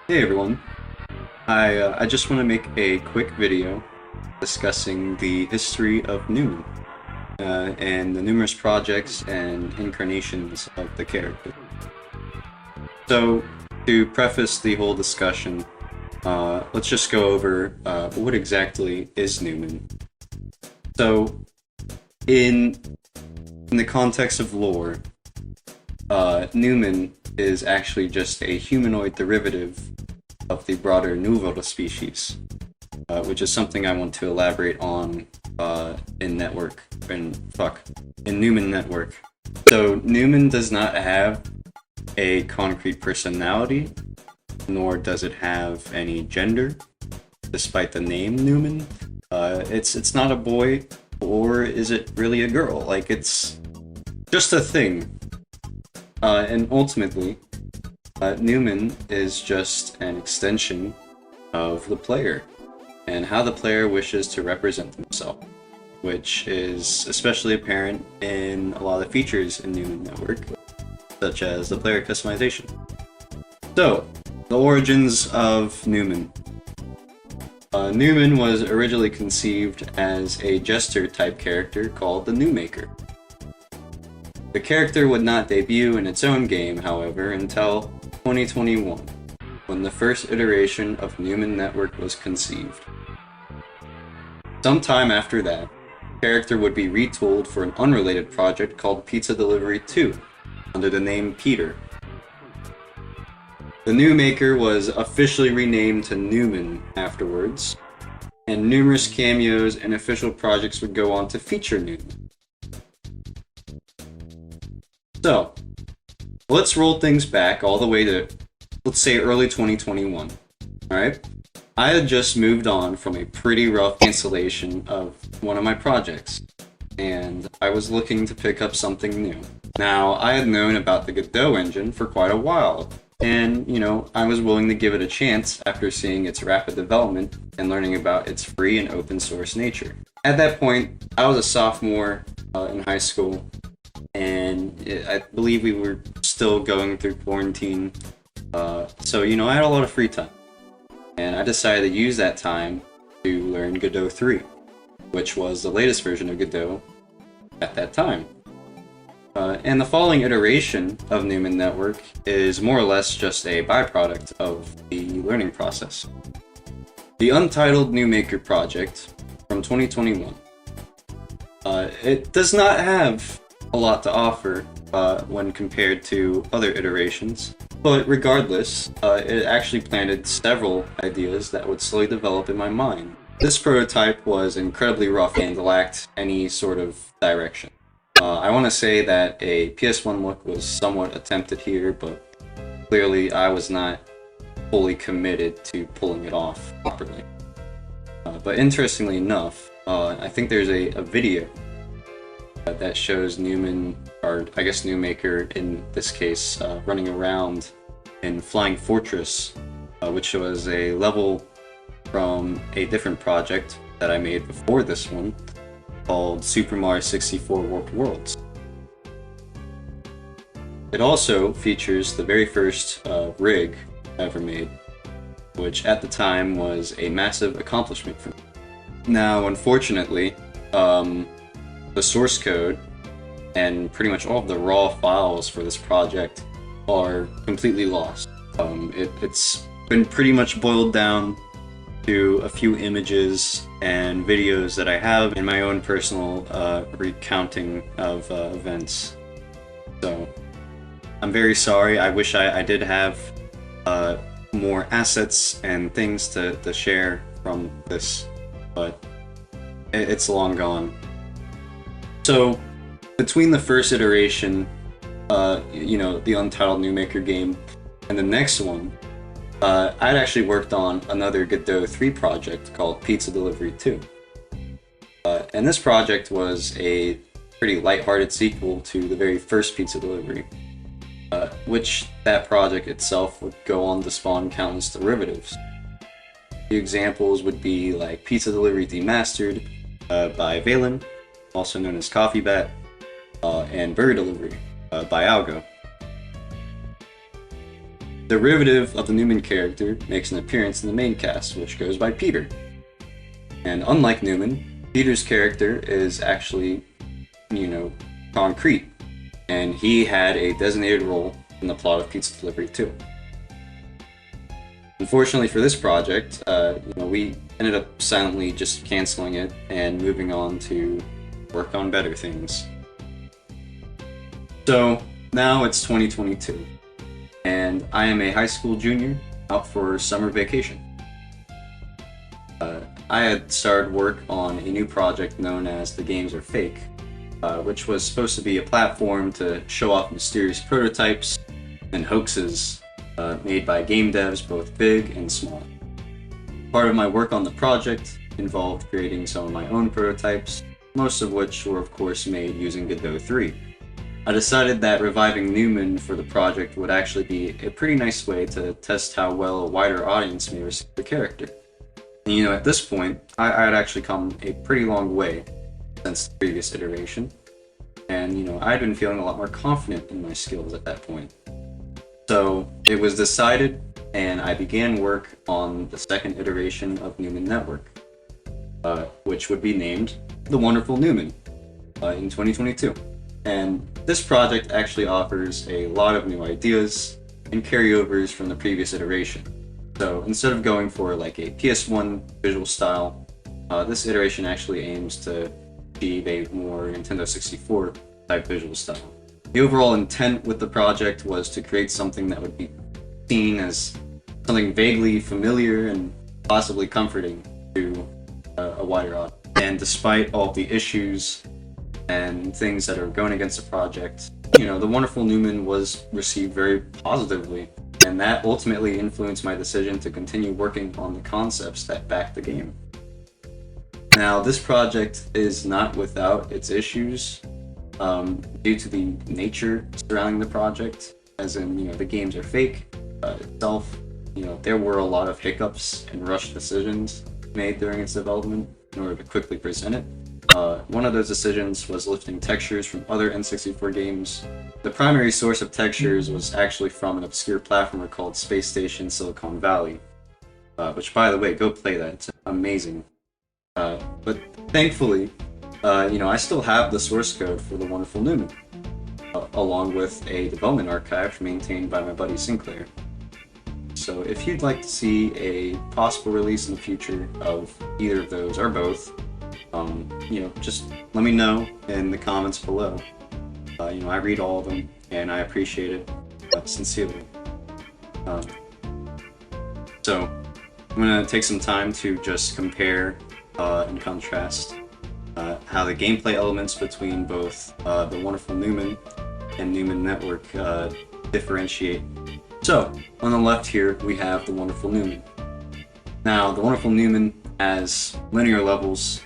Hey everyone, I just want to make a quick video discussing the history of Newman and the numerous projects and incarnations of the character. So, to preface the whole discussion, let's just go over what exactly is Newman. So, in the context of lore, Newman is actually just a humanoid derivative of the broader Nouveau species, which is something I want to elaborate on in Newman Network. So Newman does not have a concrete personality, nor does it have any gender, despite the name Newman. It's not a boy, or is it really a girl? Like, it's just a thing. And ultimately, Newman is just an extension of the player and how the player wishes to represent themselves, which is especially apparent in a lot of the features in Newman Network, such as the player customization. So, the origins of Newman. Newman was originally conceived as a jester-type character called the Newmaker. The character would not debut in its own game, however, until 2021, when the first iteration of Newman Network was conceived. Sometime after that, the character would be retooled for an unrelated project called Pizza Delivery 2, under the name Peter. The Newmaker was officially renamed to Newman afterwards, and numerous cameos and official projects would go on to feature Newman. So, let's roll things back all the way to, let's say, early 2021. Alright? I had just moved on from a pretty rough cancellation of one of my projects, and I was looking to pick up something new. Now, I had known about the Godot engine for quite a while, and, I was willing to give it a chance after seeing its rapid development and learning about its free and open source nature. At that point, I was a sophomore in high school, and I believe we were still going through quarantine, so I had a lot of free time, and I decided to use that time to learn Godot 3, which was the latest version of Godot at that time. And the following iteration of Newman Network is more or less just a byproduct of the learning process. The Untitled Newmaker project from 2021. It does not have a lot to offer when compared to other iterations, but regardless, it actually planted several ideas that would slowly develop in my mind. This prototype was incredibly rough and lacked any sort of direction. I want to say that a PS1 look was somewhat attempted here, but clearly I was not fully committed to pulling it off properly. But interestingly enough, I think there's a video that shows Newman, or I guess Newmaker in this case, running around in Flying Fortress, which was a level from a different project that I made before this one, called Super Mario 64 Warped Worlds. It also features the very first rig ever made, which at the time was a massive accomplishment for me. Now, unfortunately, the source code and pretty much all of the raw files for this project are completely lost. It's been pretty much boiled down to a few images and videos that I have in my own personal recounting of events. So, I'm very sorry. I wish I did have more assets and things to share from this, but it's long gone. So, between the first iteration, the Untitled Newmaker game, and the next one, I'd actually worked on another Godot 3 project called Pizza Delivery 2. And this project was a pretty lighthearted sequel to the very first Pizza Delivery, which that project itself would go on to spawn countless derivatives. The examples would be like Pizza Delivery Demastered by Valen, also known as Coffee Bat, and Burger Delivery by Algo. derivative of the Newman character makes an appearance in the main cast, which goes by Peter. And unlike Newman, Peter's character is actually, concrete, and he had a designated role in the plot of Pizza Delivery 2. Unfortunately for this project, we ended up silently just canceling it and moving on to work on better things. So now it's 2022, and I am a high school junior out for summer vacation. I had started work on a new project known as The Games Are Fake, which was supposed to be a platform to show off mysterious prototypes and hoaxes made by game devs both big and small. Part of my work on the project involved creating some of my own prototypes, most of which were of course made using Godot 3. I decided that reviving Newman for the project would actually be a pretty nice way to test how well a wider audience may receive the character. And, at this point, I had actually come a pretty long way since the previous iteration, and I had been feeling a lot more confident in my skills at that point. So it was decided, and I began work on the second iteration of Newman Network, which would be named The Wonderful Newman in 2022. And this project actually offers a lot of new ideas and carryovers from the previous iteration. So instead of going for like a PS1 visual style, this iteration actually aims to achieve a more Nintendo 64 type visual style. The overall intent with the project was to create something that would be seen as something vaguely familiar and possibly comforting to a wider audience. And despite all the issues and things that are going against the project, The Wonderful Newman was received very positively, and that ultimately influenced my decision to continue working on the concepts that back the game. Now, this project is not without its issues, due to the nature surrounding the project, as in, the games are fake itself. There were a lot of hiccups and rushed decisions made during its development in order to quickly present it. One of those decisions was lifting textures from other N64 games. The primary source of textures was actually from an obscure platformer called Space Station Silicon Valley, which, by the way, go play that, it's amazing. But thankfully, I still have the source code for The Wonderful Newman, along with a development archive maintained by my buddy Sinclair. So if you'd like to see a possible release in the future of either of those or both, just let me know in the comments below. I read all of them, and I appreciate it sincerely. So I'm going to take some time to just compare and contrast how the gameplay elements between both The Wonderful Newman and Newman Network differentiate. So, on the left here, we have The Wonderful Newman. Now, The Wonderful Newman has linear levels,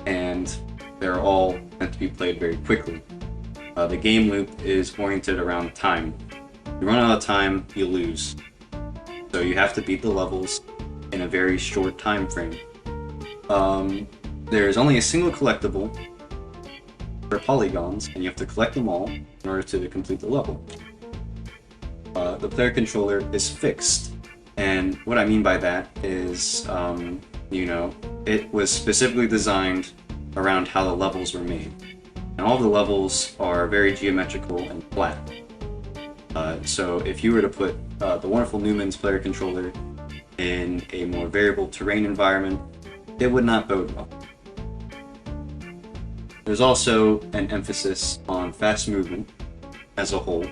and they're all meant to be played very quickly. The game loop is oriented around time. You run out of time, you lose. So you have to beat the levels in a very short time frame. There is only a single collectible for polygons, and you have to collect them all in order to complete the level. The player controller is fixed, and what I mean by that is, it was specifically designed around how the levels were made. And all the levels are very geometrical and flat. So if you were to put The Wonderful Newman's player controller in a more variable terrain environment, it would not bode well. There's also an emphasis on fast movement as a whole.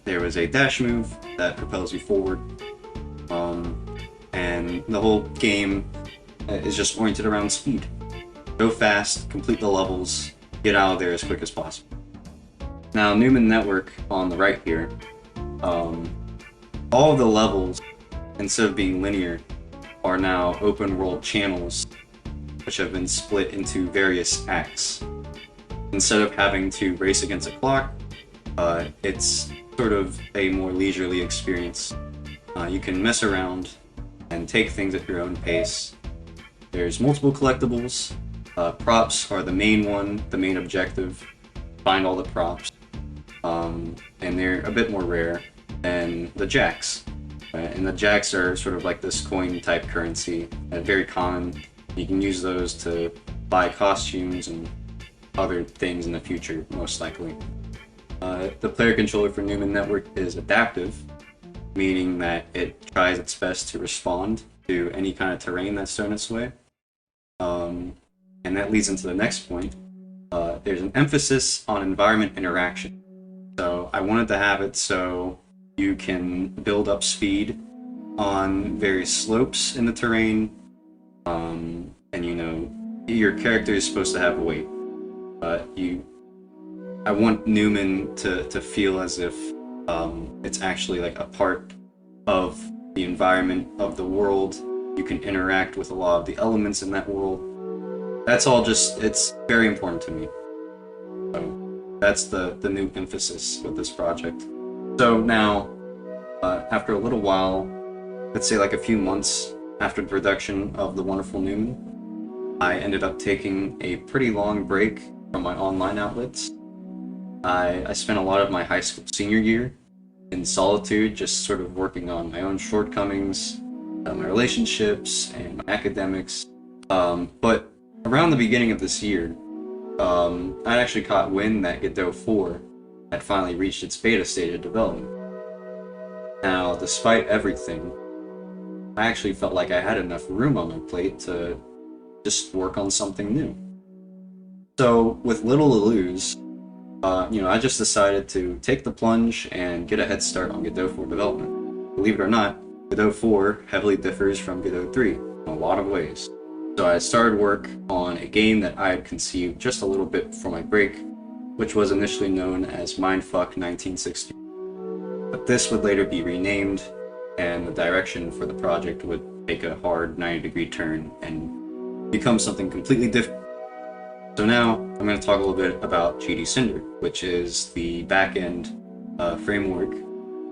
There was a dash move that propels you forward, and the whole game is just oriented around speed. Go fast, complete the levels, get out of there as quick as possible. Now, Newman Network on the right here, all of the levels, instead of being linear, are now open world channels, which have been split into various acts. Instead of having to race against a clock, it's sort of a more leisurely experience. You can mess around and take things at your own pace. There's multiple collectibles. Props are the main objective. Find all the props. And they're a bit more rare. than the jacks. Right? And the jacks are sort of like this coin type currency, very common. You can use those to buy costumes and other things in the future, most likely. The player controller for Newman Network is adaptive, meaning that it tries its best to respond to any kind of terrain that's thrown its way. And that leads into the next point. There's an emphasis on environment interaction. So I wanted to have it so you can build up speed on various slopes in the terrain, and your character is supposed to have weight. I want Newman to feel as if it's actually like a part of the environment of the world. You can interact with a lot of the elements in that world. That's all it's very important to me. So that's the new emphasis with this project. So now, after a little while, let's say like a few months after the production of The Wonderful Newman, I ended up taking a pretty long break from my online outlets. I spent a lot of my high school senior year in solitude, just sort of working on my own shortcomings, my relationships, and my academics. But around the beginning of this year, I actually caught wind that Godot 4 had finally reached its beta stage of development. Now, despite everything, I actually felt like I had enough room on my plate to just work on something new. So, with little to lose, I just decided to take the plunge and get a head start on Godot 4 development. Believe it or not, Godot 4 heavily differs from Godot 3 in a lot of ways. So I started work on a game that I had conceived just a little bit before my break, which was initially known as Mindfuck 1960. But this would later be renamed, and the direction for the project would take a hard 90-degree turn and become something completely different. So now I'm going to talk a little bit about GD Cinder, which is the back-end framework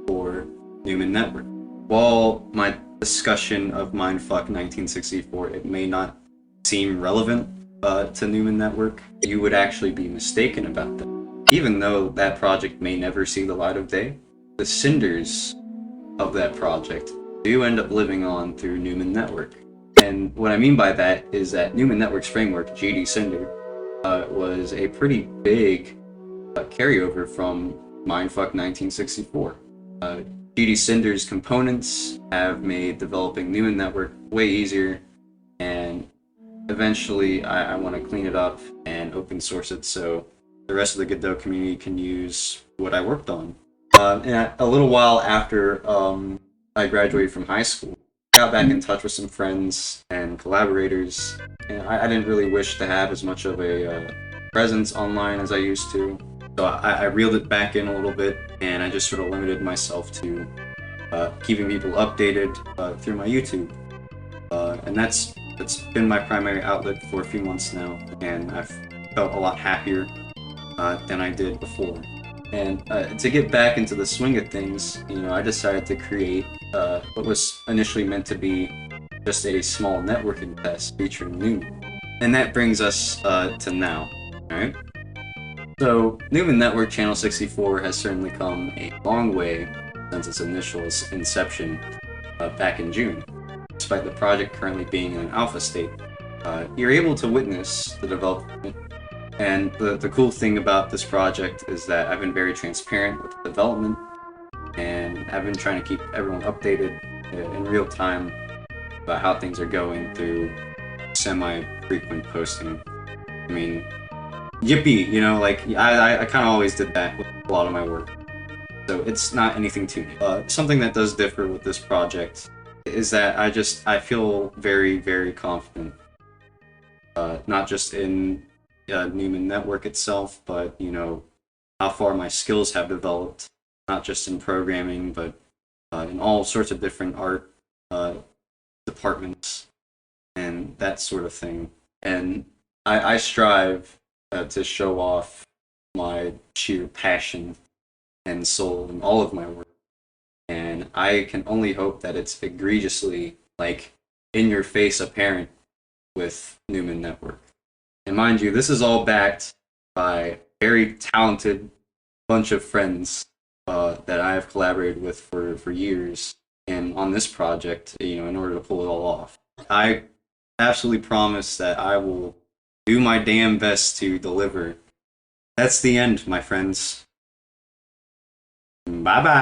for Newman Network. While my discussion of Mindfuck 1964, it may not seem relevant to Newman Network, you would actually be mistaken about that. Even though that project may never see the light of day, the cinders of that project do end up living on through Newman Network. And what I mean by that is that Newman Network's framework, GD Cinder, was a pretty big carryover from Mindfuck 1964. GD Cinder's components have made developing Newman Network way easier, and eventually I want to clean it up and open source it so the rest of the Godot community can use what I worked on. And a little while after I graduated from high school, I got back in touch with some friends and collaborators, and I didn't really wish to have as much of a presence online as I used to. So I reeled it back in a little bit, and I just sort of limited myself to keeping people updated through my YouTube. And that's been my primary outlet for a few months now, and I've felt a lot happier than I did before. And to get back into the swing of things, I decided to create what was initially meant to be just a small networking test featuring Newman. And that brings us to now, alright? So, Newman Network Channel 64 has certainly come a long way since its initial inception back in June. Despite the project currently being in an alpha state, you're able to witness the development. And the cool thing about this project is that I've been very transparent with the development, and I've been trying to keep everyone updated in real time about how things are going through semi-frequent posting. I mean, yippee, I kind of always did that with a lot of my work. So it's not anything too new. Something that does differ with this project is that I feel very, very confident, not just in Newman Network itself, but how far my skills have developed, not just in programming, but in all sorts of different art departments and that sort of thing. And I strive to show off my sheer passion and soul in all of my work. And I can only hope that it's egregiously, in your face apparent with Newman Network. And mind you, this is all backed by a very talented bunch of friends that I have collaborated with for years, and on this project, in order to pull it all off. I absolutely promise that I will do my damn best to deliver. That's the end, my friends. Bye bye.